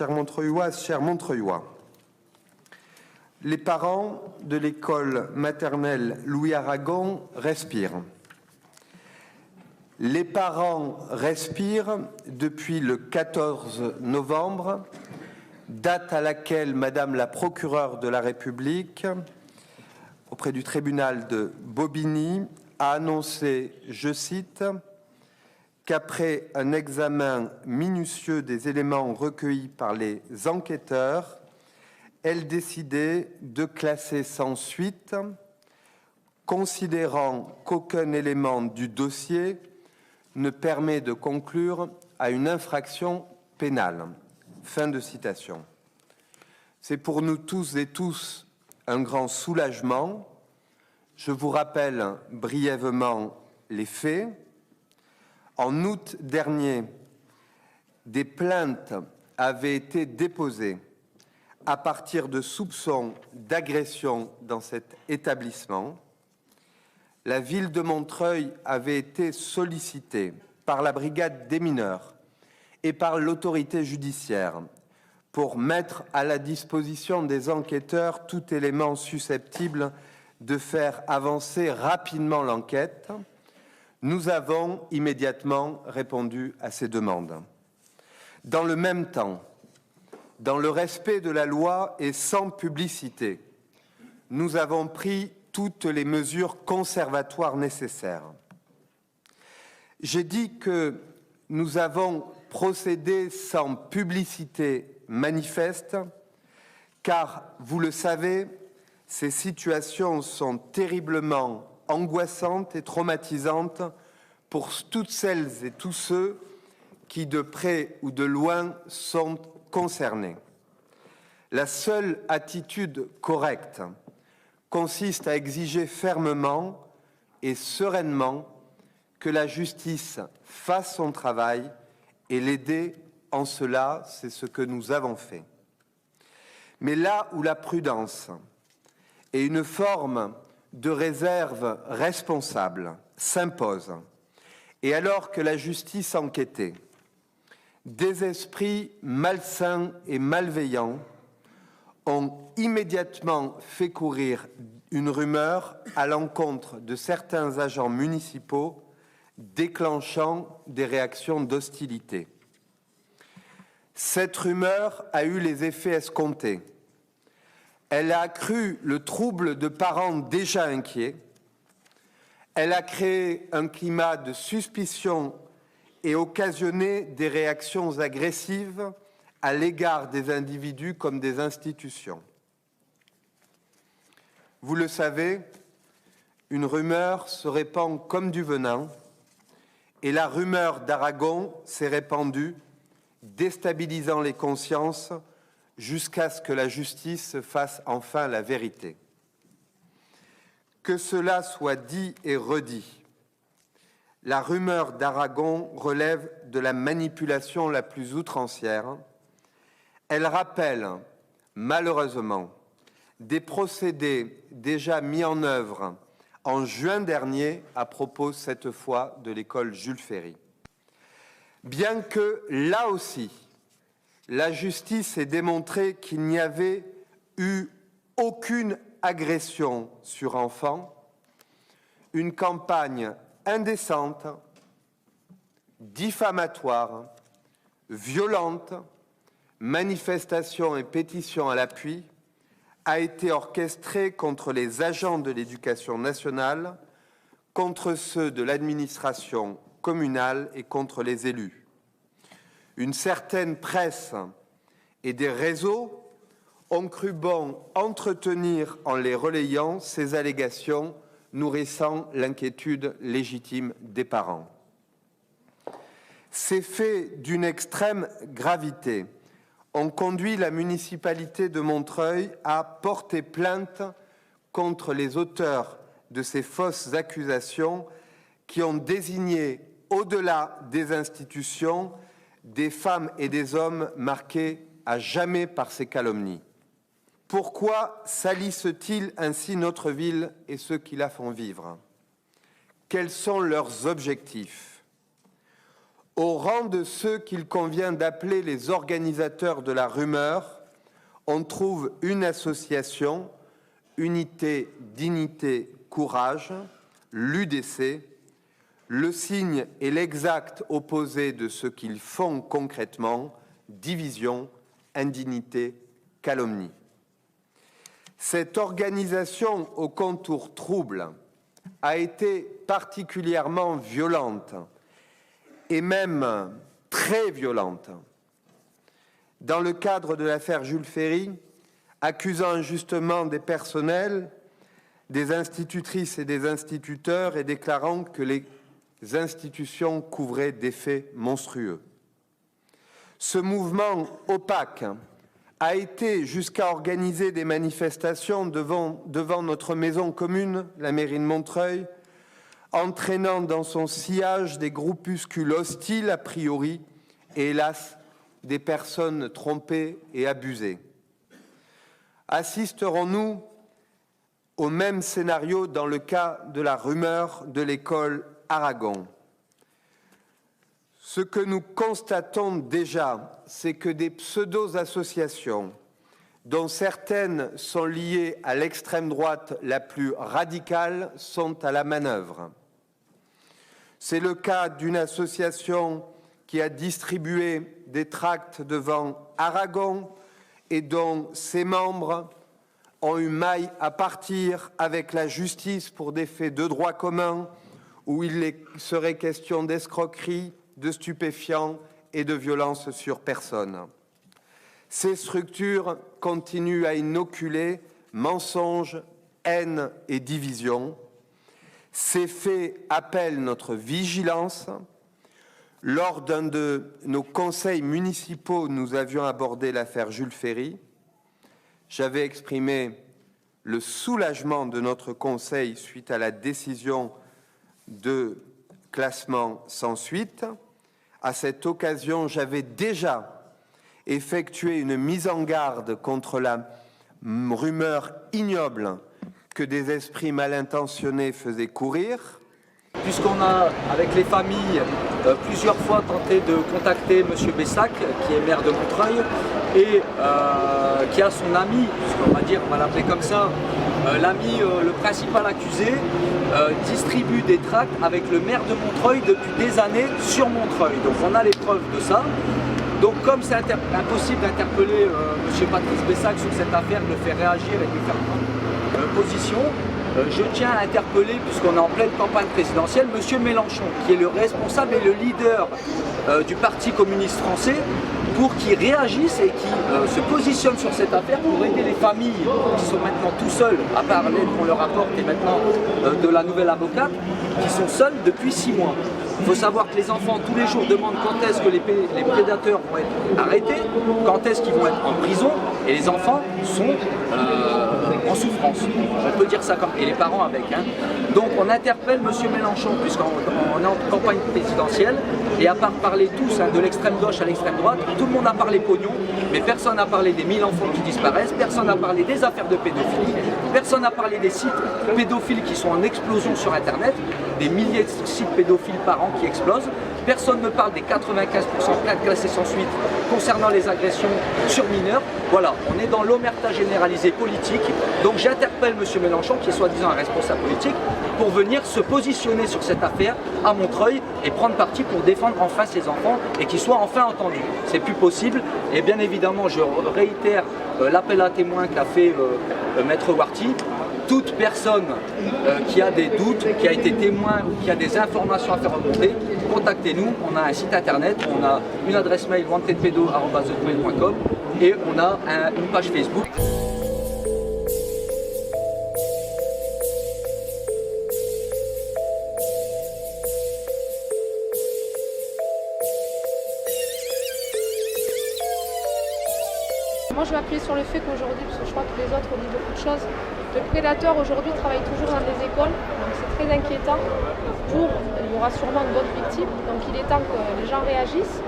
chères Montreuilloises, chers Montreuillois. Les parents de l'école maternelle Louis Aragon respirent. Les parents respirent depuis le 14 novembre, date à laquelle Madame la procureure de la République, auprès du tribunal de Bobigny, a annoncé, je cite, qu'après un examen minutieux des éléments recueillis par les enquêteurs, elle décidait de classer sans suite, considérant qu'aucun élément du dossier ne permet de conclure à une infraction pénale. Fin de citation. C'est pour nous tous et tous un grand soulagement. Je vous rappelle brièvement les faits. En août dernier, des plaintes avaient été déposées à partir de soupçons d'agression dans cet établissement. La ville de Montreuil avait été sollicitée par la brigade des mineurs et par l'autorité judiciaire pour mettre à la disposition des enquêteurs tout élément susceptible de faire avancer rapidement l'enquête. Nous avons immédiatement répondu à ces demandes. Dans le même temps, dans le respect de la loi et sans publicité, nous avons pris toutes les mesures conservatoires nécessaires. J'ai dit que nous avons procédé sans publicité manifeste, car, vous le savez, ces situations sont terriblement angoissantes et traumatisantes pour toutes celles et tous ceux qui, de près ou de loin, sont concernés. La seule attitude correcte consiste à exiger fermement et sereinement que la justice fasse son travail et l'aider en cela, c'est ce que nous avons fait. Mais là où la prudence et une forme de réserve responsable s'imposent, et alors que la justice enquêtait, des esprits malsains et malveillants ont immédiatement fait courir une rumeur à l'encontre de certains agents municipaux, déclenchant des réactions d'hostilité. Cette rumeur a eu les effets escomptés. Elle a accru le trouble de parents déjà inquiets. Elle a créé un climat de suspicion et occasionné des réactions agressives à l'égard des individus comme des institutions. Vous le savez, une rumeur se répand comme du venin, et la rumeur d'Aragon s'est répandue, déstabilisant les consciences jusqu'à ce que la justice fasse enfin la vérité. Que cela soit dit et redit, la rumeur d'Aragon relève de la manipulation la plus outrancière. Elle rappelle, malheureusement, des procédés déjà mis en œuvre en juin dernier à propos, cette fois, de l'école Jules Ferry. Bien que, là aussi, la justice ait démontré qu'il n'y avait eu aucune agression sur enfants, une campagne indécente, diffamatoire, violente, manifestations et pétitions à l'appui, a été orchestrée contre les agents de l'éducation nationale, contre ceux de l'administration communale et contre les élus. Une certaine presse et des réseaux ont cru bon entretenir en les relayant ces allégations nourrissant l'inquiétude légitime des parents. Ces faits d'une extrême gravité ont conduit la municipalité de Montreuil à porter plainte contre les auteurs de ces fausses accusations qui ont désigné, au-delà des institutions, des femmes et des hommes marqués à jamais par ces calomnies. Pourquoi salissent-ils ainsi notre ville et ceux qui la font vivre? Quels sont leurs objectifs? Au rang de ceux qu'il convient d'appeler les organisateurs de la rumeur, on trouve une association, Unité, Dignité, Courage, l'UDC, le signe et l'exact opposé de ce qu'ils font concrètement, division, indignité, calomnie. Cette organisation aux contours troubles a été particulièrement violente et même très violente dans le cadre de l'affaire Jules Ferry, accusant injustement des personnels, des institutrices et des instituteurs et déclarant que les institutions couvraient des faits monstrueux. Ce mouvement opaque a été jusqu'à organiser des manifestations devant notre maison commune, la mairie de Montreuil, entraînant dans son sillage des groupuscules hostiles a priori et hélas des personnes trompées et abusées. Assisterons-nous au même scénario dans le cas de la rumeur de l'école Aragon? Ce que nous constatons déjà, c'est que des pseudo-associations, dont certaines sont liées à l'extrême droite la plus radicale, sont à la manœuvre. C'est le cas d'une association qui a distribué des tracts devant Aragon et dont ses membres ont eu maille à partir avec la justice pour des faits de droit commun où il serait question d'escroquerie, de stupéfiants et de violence sur personne. Ces structures continuent à inoculer mensonges, haine et division. Ces faits appellent notre vigilance. Lors d'un de nos conseils municipaux, nous avions abordé l'affaire Jules Ferry. J'avais exprimé le soulagement de notre conseil suite à la décision de classement sans suite. À cette occasion, j'avais déjà effectué une mise en garde contre la rumeur ignoble que des esprits mal intentionnés faisaient courir. Puisqu'on a, avec les familles, plusieurs fois tenté de contacter M. Bessac, qui est maire de Montreuil, et qui a son ami, puisqu'on va dire, on va l'appeler comme ça, l'ami, le principal accusé, distribue des tracts avec le maire de Montreuil depuis des années sur Montreuil. Donc on a les preuves de ça. Donc comme c'est impossible d'interpeller M. Patrice Bessac sur cette affaire, de le faire réagir et de lui faire prendre position, je tiens à interpeller, puisqu'on est en pleine campagne présidentielle, M. Mélenchon, qui est le responsable et le leader du Parti communiste français, pour qu'il réagisse et qu'il se positionne sur cette affaire pour aider les familles qui sont maintenant tout seuls, à part l'aide qu'on leur apporte et maintenant de la nouvelle avocate, qui sont seuls depuis 6 mois. Il faut savoir que les enfants tous les jours demandent quand est-ce que les prédateurs vont être arrêtés, quand est-ce qu'ils vont être en prison, et les enfants sont en souffrance. On peut dire ça comme, et les parents avec. Hein. Donc on interpelle M. Mélenchon, puisqu'on est en campagne présidentielle, et à part parler tous, hein, de l'extrême gauche à l'extrême droite, tout le monde a parlé pognon, mais personne n'a parlé des 1000 enfants qui disparaissent, personne n'a parlé des affaires de pédophilie, personne n'a parlé des sites pédophiles qui sont en explosion sur Internet, des milliers de sites pédophiles par an qui explosent. Personne ne parle des 95% plaintes classées sans suite concernant les agressions sur mineurs. Voilà, on est dans l'omerta généralisée politique. Donc j'interpelle M. Mélenchon, qui est soi-disant un responsable politique, pour venir se positionner sur cette affaire à Montreuil et prendre parti pour défendre enfin ses enfants et qu'ils soient enfin entendus. C'est plus possible. Et bien évidemment, je réitère l'appel à témoins qu'a fait Maître Warty. Toute personne qui a des doutes, qui a été témoin ou qui a des informations à faire remonter, contactez-nous. On a un site internet, on a une adresse mail wantedpedo@hotmail.com et on a une page Facebook. Moi je vais appuyer sur le fait qu'aujourd'hui, parce que je crois que les autres ont dit beaucoup de choses, le prédateur aujourd'hui travaille toujours dans les écoles, donc c'est très inquiétant. Il y aura sûrement d'autres victimes, donc il est temps que les gens réagissent,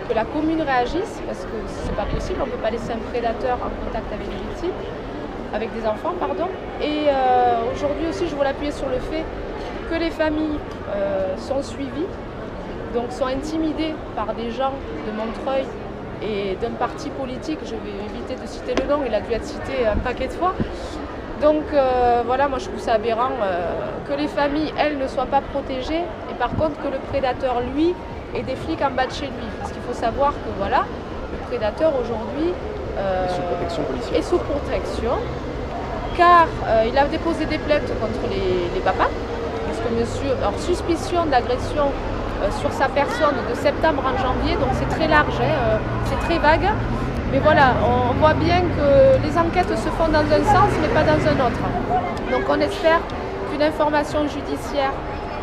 que la commune réagisse, parce que c'est pas possible, on ne peut pas laisser un prédateur en contact avec des victimes, avec des enfants, pardon. Et aujourd'hui aussi je voulais appuyer sur le fait que les familles sont suivies, donc sont intimidés par des gens de Montreuil et d'un parti politique, je vais éviter de citer le nom, il a dû être cité un paquet de fois. Donc voilà, moi je trouve ça aberrant que les familles, elles, ne soient pas protégées, et par contre que le prédateur, lui, ait des flics en bas de chez lui. Parce qu'il faut savoir que voilà, le prédateur aujourd'hui est sous protection, car il a déposé des plaintes contre les papas, parce que monsieur, alors suspicion d'agression sur sa personne de septembre en janvier, donc c'est très large, c'est très vague. Mais voilà, on voit bien que les enquêtes se font dans un sens, mais pas dans un autre. Donc on espère qu'une information judiciaire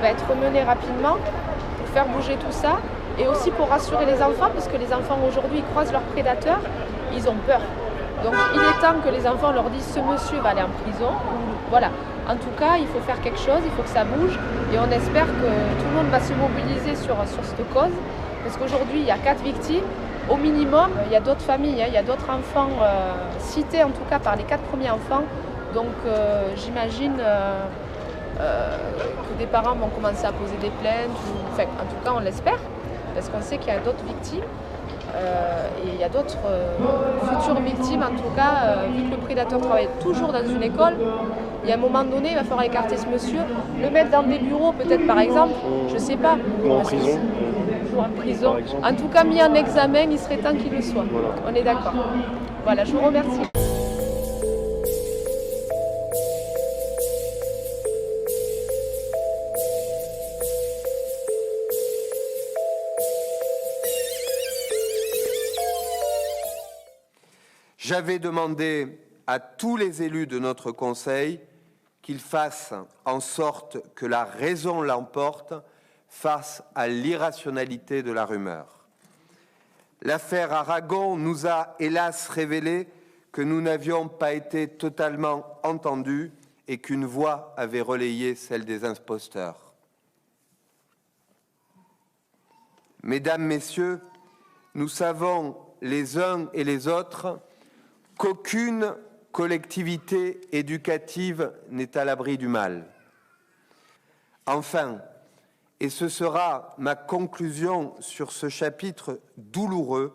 va être menée rapidement pour faire bouger tout ça, et aussi pour rassurer les enfants, parce que les enfants aujourd'hui croisent leurs prédateurs, ils ont peur. Donc il est temps que les enfants leur disent « ce monsieur va aller en prison ». Voilà. En tout cas, il faut faire quelque chose, il faut que ça bouge, et on espère que tout le monde va se mobiliser sur cette cause, parce qu'aujourd'hui il y a 4 victimes. Au minimum, il y a d'autres familles, il y a d'autres enfants cités en tout cas par les 4 premiers enfants. Donc j'imagine que des parents vont commencer à poser des plaintes. Enfin, en tout cas, on l'espère, parce qu'on sait qu'il y a d'autres victimes. Et il y a d'autres futures victimes, en tout cas, vu que le prédateur travaille toujours dans une école, il y a un moment donné, il va falloir écarter ce monsieur, le mettre dans des bureaux peut-être par exemple, je ne sais pas. Ou en prison. Ou en prison. En tout cas, mis en examen, il serait temps qu'il le soit. Voilà. On est d'accord. Voilà, je vous remercie. J'avais demandé à tous les élus de notre conseil qu'ils fassent en sorte que la raison l'emporte face à l'irrationalité de la rumeur. L'affaire Aragon nous a hélas révélé que nous n'avions pas été totalement entendus et qu'une voix avait relayé celle des imposteurs. Mesdames, Messieurs, nous savons les uns et les autres qu'aucune collectivité éducative n'est à l'abri du mal. Enfin, et ce sera ma conclusion sur ce chapitre douloureux,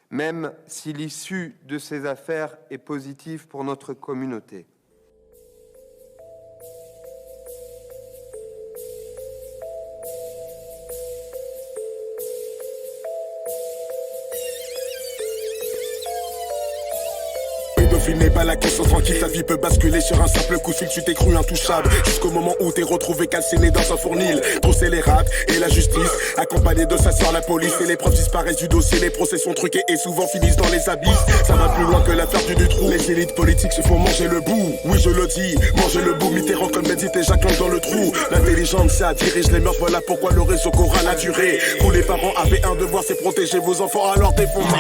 même si l'issue de ces affaires est positive pour notre communauté. N'est pas la question tranquille, ta vie peut basculer sur un simple coup de fil, tu t'es cru intouchable jusqu'au moment où t'es retrouvé calciné dans un fournil. Trop scélérate et la justice, accompagnée de sa sœur la police, et les preuves disparaissent du dossier, les procès sont truqués et souvent finissent dans les abysses. Ça va plus loin que l'affaire du Dutroux. Les élites politiques se font manger le bout, oui je le dis, manger le bout. Mitterrand comme médite et Jacques Lang dans le trou. L'intelligence ça dirige les mœurs, voilà pourquoi le réseau choral a duré. Vous les parents avez un devoir, c'est protéger vos enfants, alors défoncez.